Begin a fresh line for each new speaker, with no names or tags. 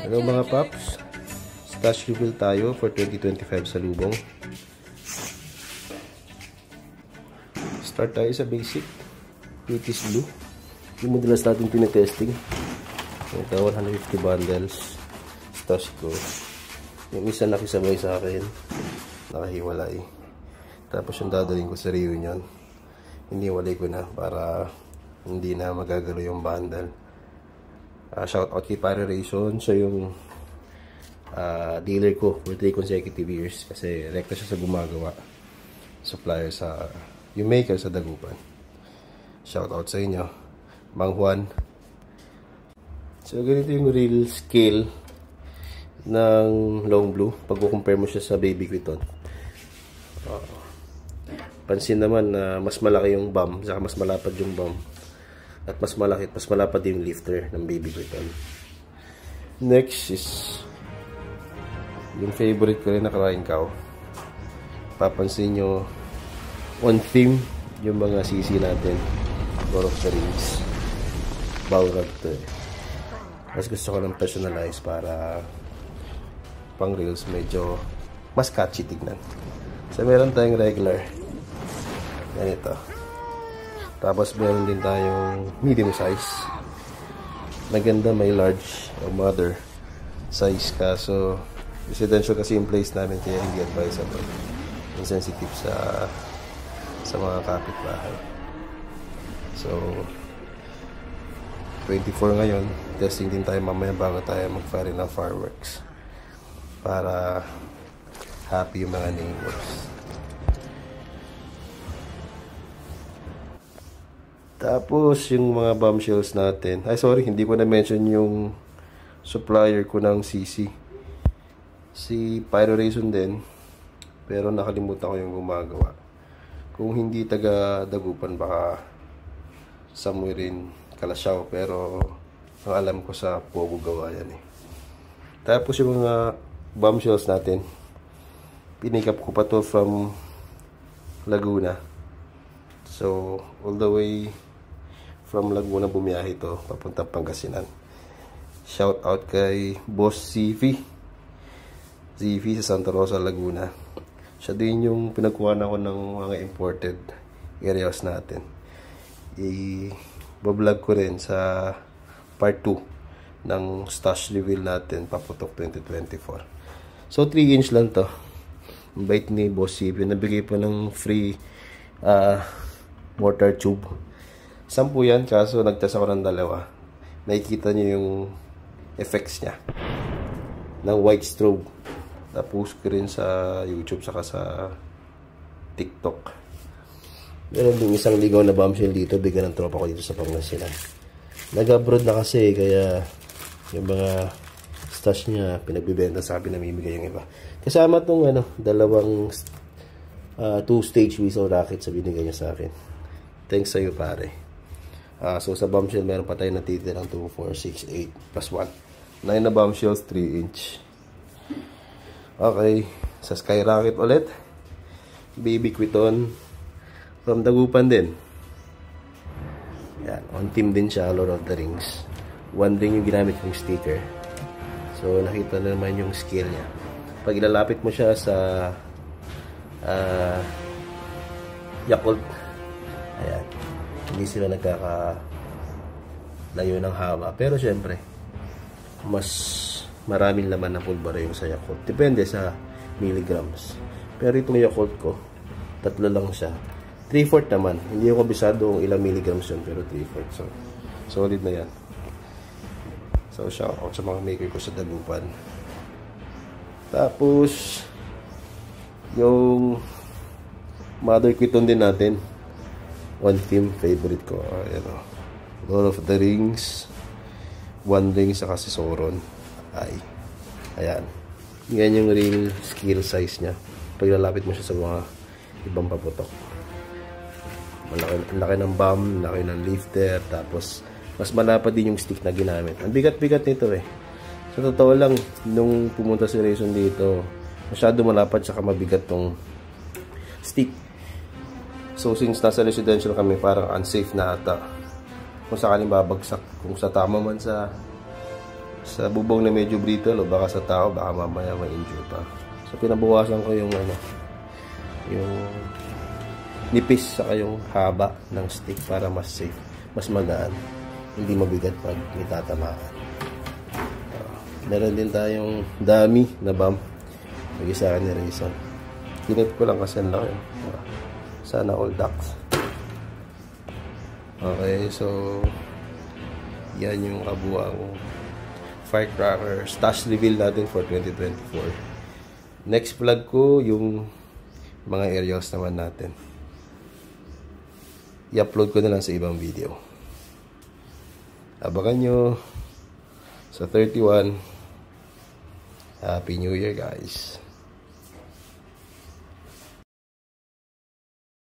Hello mga paps, stash reveal tayo for 2025 sa lubong. Start tayo sa basic, Cuties Blue. Yung madalas natin pinatesting. Ito 150 bundles stash ko. Yung isa nakisabay sa akin, nakahiwalay. Tapos yung dadalhin ko sa reunion, hiniwalay ko na para hindi na magagalo yung bundle. Shout out kay Pare Rayson, siya yung dealer ko for 3 consecutive years kasi rekta siya sa gumagawa, supplier sa yung maker sa Dagupan. Shout out sa inyo, Mang Juan. So ganito yung real scale ng long blue pag compare mo siya sa Baby Quiton. Pansin naman na mas malaki yung bum, saka mas malapad yung bum. At mas malaki at mas malapad yung lifter ng Baby Quiton. Next is yung favorite ko rin na Crying Cow. Papansin nyo on theme yung mga CC natin. Lord of the Rings. Balrog to eh. Mas gusto ko ng personalize para pang reels medyo mas catchy tignan. So meron tayong regular. Yan ito. Tapos meron din tayong medium size. Maganda may large o mother size kaso residential kasi yung place namin kaya hindi advisable. Insensitive sa mga kapitbahay. So 24 ngayon. Testing din tayo mamaya bago tayo mag-fire ng fireworks para happy yung mga neighbors. Tapos, yung mga bombshells natin. Ay, sorry, hindi ko na-mention yung supplier ko ng CC. Si Pyro Rayson din. Pero nakalimutan ko yung gumagawa. Kung hindi taga Dagupan, baka somewhere in Kalasyaw. Pero, ang alam ko sa Pogo gawa yan eh. Tapos, yung mga bombshells natin. Pinik up ko pa to from Laguna. So, all the way from Laguna bumiyahe ito papunta Pangasinan. Shout out kay Boss Ziffy sa Santa Rosa, Laguna. Siya din yung pinagkuhan ako ng mga imported areas natin. I-vlog ko rin sa part 2 ng stash reveal natin paputok 2024. So 3 inch lang to. Ang bait ni Boss Ziffy, nabigay pa ng free mortar tube. 10 yan, kaso nagtest ako ng 2. Nakikita nyo yung effects niya ng white strobe. Tapos ko rin sa YouTube saka sa TikTok. Meron din isang ligaw na bombshell dito, bigyan ng tropa ko dito sa Pangasinan. Nag-abroad na kasi, kaya yung mga stash niya pinagbibenta, sabi na namimigay yung iba. Kasama tong dalawang 2-stage whistle racket sa binigay niya sa akin. Thanks sa iyo, pare. So sa bombshell meron pa tayo natitirang 2, 4, 6, 8 plus 1. 9 na bombshells, 3 inch. Okay, sa Skyrocket ulit. Baby Quiton from Dagupan din. Yan, on team din siya, Lord of the Rings. 1 ring yung ginamit kong sticker. So nakita na naman yung scale niya. Pag ilalapit mo siya sa Yakult, ayan, hindi sila nagkakalayo ng haba. Pero syempre, mas maraming laman ng pulbara yung sa Yakult. Depende sa milligrams. Pero itong Yakult ko, 3 lang siya. 3/4 naman. Hindi ako kabisado kung ilang milligrams yun, pero 3/4. So, solid na yan. So, shout out sa mga maker ko sa Dagupan. Tapos, yung Mother Quiton din natin. One theme, favorite ko. Ayan o. Lord of the Rings. 1 ring sa kasi Sauron. Ayan. Yan yung real scale size niya. Pag lalapit mo siya sa mga ibang paputok. Laki ng bum, laki ng lifter. Tapos, mas malapad din yung stick na ginamit. Ang bigat-bigat nito eh. Sa totoo lang, nung pumunta si Rayson dito, masyado malapad saka mabigat tong stick. So since nasa residential kami, parang unsafe na ata kung sakaling babagsak, kung sa tama man sa bubong na medyo brittle o baka sa tao, baka mamaya ma-injure pa. So pinabawasan ko yung yung nipis saka yung haba ng stick para mas safe, mas magaan, hindi mabigat pag itatamaan. Meron din tayong dummy na bomb. Nag-isa ni Rayson. Kinip ko lang kasi ang laki. Sana all ducks. Okay, so yan yung kabuang firecracker stash reveal natin for 2024. Next vlog ko yung mga aerials naman natin. I-upload ko na lang sa ibang video. Abangan nyo sa 31. Happy New Year, guys.